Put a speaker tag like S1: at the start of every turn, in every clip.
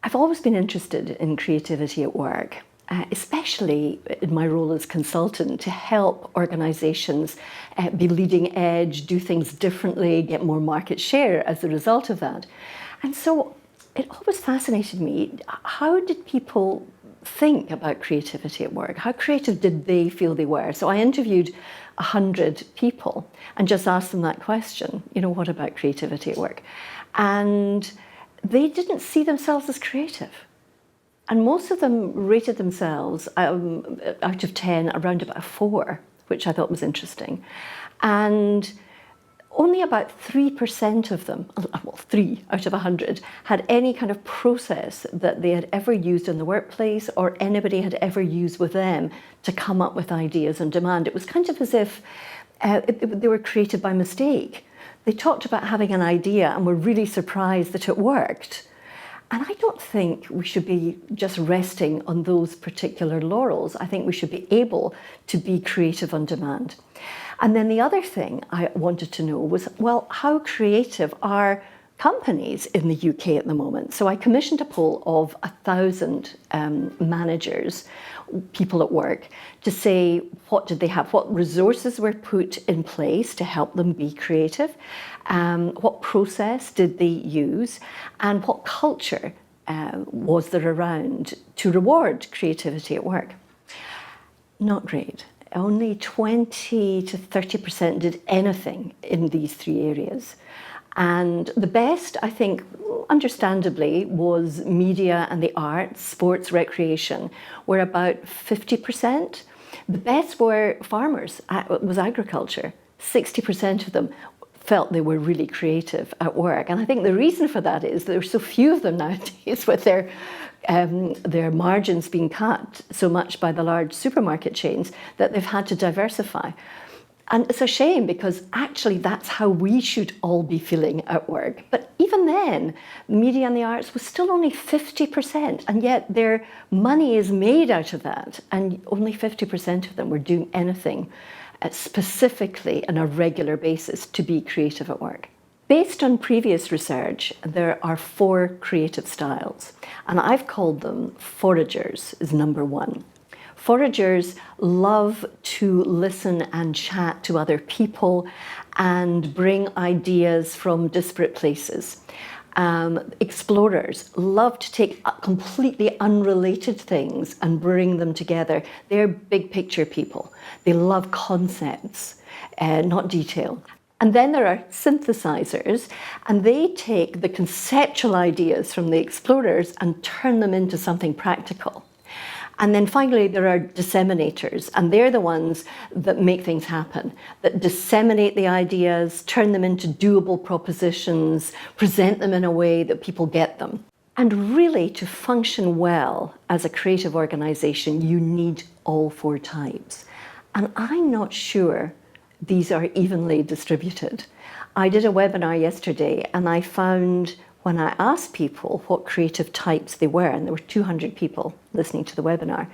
S1: I've always been interested in creativity at work, especially in my role as consultant to help organisations be leading edge, do things differently, get more market share as a result of that. And so it always fascinated me, how did people think about creativity at work? How creative did they feel they were? So I interviewed 100 people and just asked them that question, what about creativity at work? And they didn't see themselves as creative. And most of them rated themselves out of 10 around about a 4, which I thought was interesting. And only about 3% of them, 3 out of 100, had any kind of process that they had ever used in the workplace or anybody had ever used with them to come up with ideas on demand. It was kind of as if they were created by mistake. They talked about having an idea and were really surprised that it worked. And I don't think we should be just resting on those particular laurels. I think we should be able to be creative on demand. And then the other thing I wanted to know was, well, how creative are companies in the UK at the moment? So I commissioned a poll of 1,000 managers, people at work, to say what did they have, what resources were put in place to help them be creative, what process did they use, and what culture was there around to reward creativity at work. Not great. Only 20 to 30% did anything in these 3 areas. And the best, I think, understandably, was media and the arts, sports, recreation, were about 50%. The best were farmers, was agriculture. 60% of them felt they were really creative at work. And I think the reason for that is there are so few of them nowadays with their margins being cut so much by the large supermarket chains that they've had to diversify. And it's a shame because actually that's how we should all be feeling at work. But even then, media and the arts was still only 50%, and yet their money is made out of that, and only 50% of them were doing anything specifically on a regular basis to be creative at work. Based on previous research, there are 4 creative styles, and I've called them foragers is number 1. Foragers love to listen and chat to other people and bring ideas from disparate places. Explorers love to take completely unrelated things and bring them together. They're big picture people. They love concepts, not detail. And then there are synthesizers, and they take the conceptual ideas from the explorers and turn them into something practical. And then finally, there are disseminators, and they're the ones that make things happen, that disseminate the ideas, turn them into doable propositions, present them in a way that people get them. And really, to function well as a creative organization, you need all 4 types. And I'm not sure these are evenly distributed. I did a webinar yesterday, and I found when I asked people what creative types they were, and there were 200 people listening to the webinar,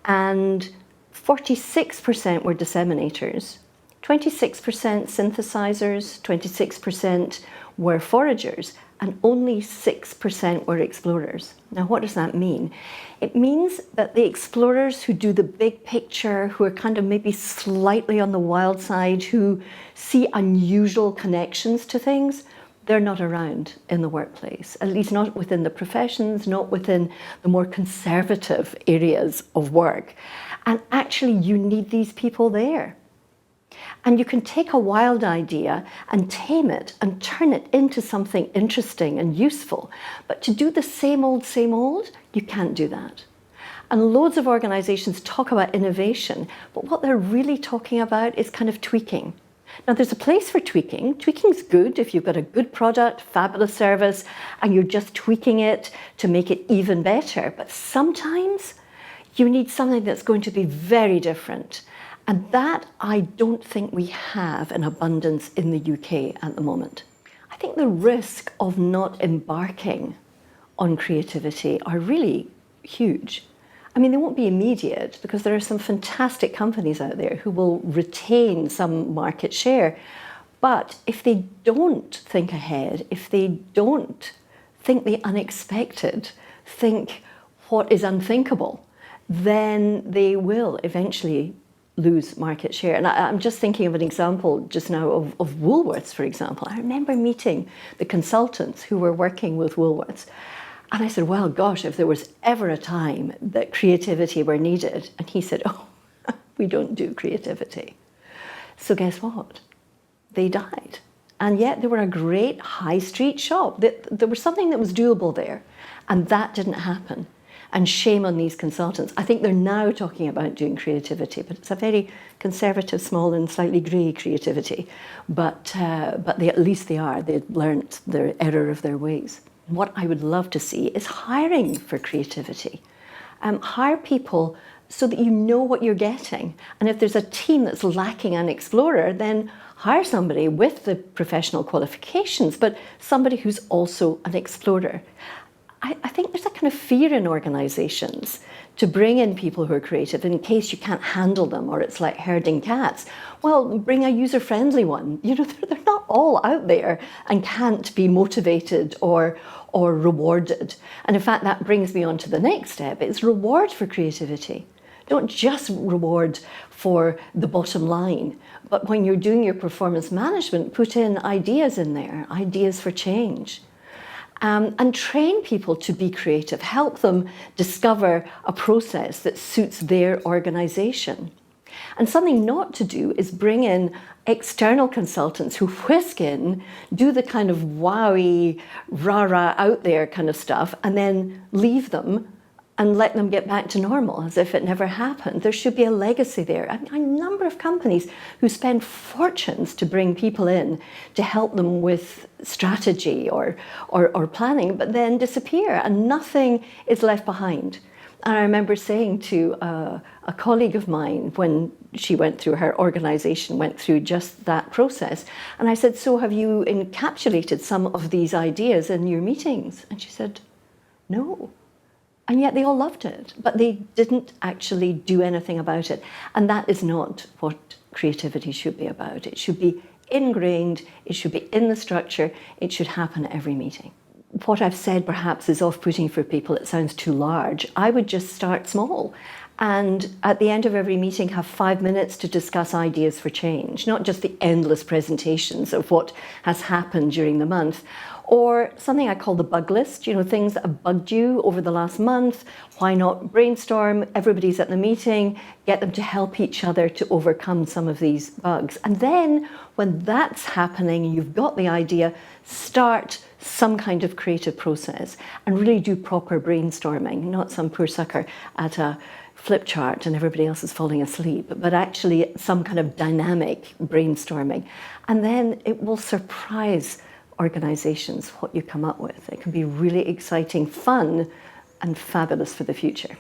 S1: and 46% were disseminators, 26% synthesizers, 26% were foragers, and only 6% were explorers. Now, what does that mean? It means that the explorers who do the big picture, who are kind of maybe slightly on the wild side, who see unusual connections to things, they're not around in the workplace, at least not within the professions, not within the more conservative areas of work. And actually, you need these people there. And you can take a wild idea and tame it and turn it into something interesting and useful. But to do the same old, you can't do that. And loads of organizations talk about innovation, but what they're really talking about is kind of tweaking. Now, there's a place for tweaking. Tweaking's good if you've got a good product, fabulous service, and you're just tweaking it to make it even better. But sometimes you need something that's going to be very different. And that I don't think we have in abundance in the UK at the moment. I think the risk of not embarking on creativity are really huge. I mean, they won't be immediate because there are some fantastic companies out there who will retain some market share. But if they don't think ahead, if they don't think the unexpected, think what is unthinkable, then they will eventually lose market share. And I'm just thinking of an example just now of Woolworths, for example. I remember meeting the consultants who were working with Woolworths. And I said, well, gosh, if there was ever a time that creativity were needed. And he said, oh, we don't do creativity. So guess what? They died. And yet they were a great high street shop. There was something that was doable there. And that didn't happen. And shame on these consultants. I think they're now talking about doing creativity, but it's a very conservative, small and slightly grey creativity. But at least they are. They've learnt their error of their ways. What I would love to see is hiring for creativity. Hire people so that you know what you're getting. And if there's a team that's lacking an explorer, then hire somebody with the professional qualifications, but somebody who's also an explorer. I think there's a kind of fear in organisations to bring in people who are creative in case you can't handle them or it's like herding cats. Well, bring a user-friendly one. You know, they're not all out there and can't be motivated or rewarded. And in fact, that brings me on to the next step. It's reward for creativity. Don't just reward for the bottom line, but when you're doing your performance management, put in ideas in there, ideas for change. And train people to be creative, help them discover a process that suits their organisation. And something not to do is bring in external consultants who whisk in, do the kind of wowy, rah-rah out there kind of stuff, and then leave them and let them get back to normal as if it never happened. There should be a legacy there. A number of companies who spend fortunes to bring people in to help them with strategy or planning, but then disappear and nothing is left behind. And I remember saying to a colleague of mine when she went through, her organisation went through just that process, and I said, so have you encapsulated some of these ideas in your meetings? And she said, no. And yet they all loved it, but they didn't actually do anything about it. And that is not what creativity should be about. It should be ingrained, it should be in the structure, it should happen at every meeting. What I've said perhaps is off-putting for people, it sounds too large. I would just start small. And at the end of every meeting, have 5 minutes to discuss ideas for change, not just the endless presentations of what has happened during the month, or something I call the bug list, you know, things that have bugged you over the last month. Why not brainstorm? Everybody's at the meeting, get them to help each other to overcome some of these bugs. And then when that's happening, you've got the idea, start some kind of creative process and really do proper brainstorming, not some poor sucker at a flip chart and everybody else is falling asleep, but actually some kind of dynamic brainstorming. And then it will surprise organisations what you come up with. It can be really exciting, fun, and fabulous for the future.